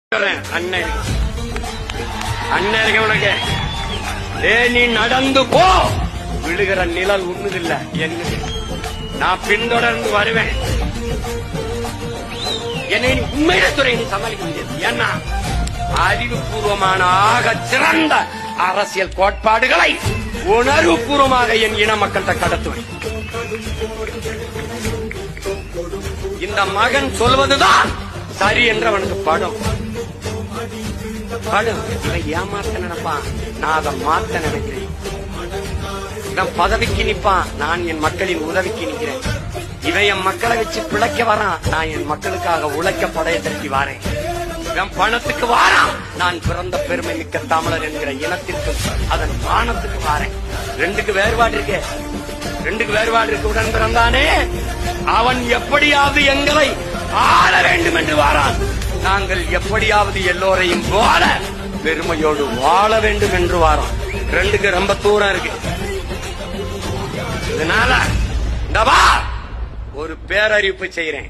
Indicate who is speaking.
Speaker 1: அண்ணன் உனக்கு நீ நடந்து போ. விழுகிற நிழல் உண்ணுதில்ல என்ன, நான் பின்தொடர்ந்து வருவேன். என்னை உண்மையில துறை நீ சமாளிக்க முடியாது. ஏன்னா அறிவுபூர்வமான ஆக சிறந்த அரசியல் கோட்பாடுகளை உணர்வுபூர்வமாக என் இன மக்கள்கிட்ட கடத்துவேன். இந்த மகன் சொல்வதுதான் சரி என்று அவனுக்கு படும். இவன் ஏமாத்த நினைப்பான், நான் அதை மாத்த நினைக்கிறேன். இவன் பதவிக்கு நிற்பான், நான் என் மக்களின் உதவிக்கு நிற்கிறேன். இவன் என் மக்களை வச்சு பிழைக்க வரான், நான் என் மக்களுக்காக உழைக்க படைய தட்டி வாரேன். இவன் பணத்துக்கு வாரான், நான் பிறந்த பெருமை மிக்க தமிழர் என்கிற இனத்திற்கு அதன் மானத்துக்கு வாரேன். ரெண்டுக்கு வேறுபாடு இருக்கு. உடன் பிறந்தானே அவன் எப்படியாவது எங்களை ஆள வேண்டும் என்று வாரான். நாங்கள் எப்படியாவது எல்லோரையும் போல பெருமையோடு வாழ வேண்டும் என்று வாரோம். ரெண்டுக்கு ரொம்ப தூரம் இருக்கு. இதனால ஒரு பேரறிவிப்பு செய்கிறேன்.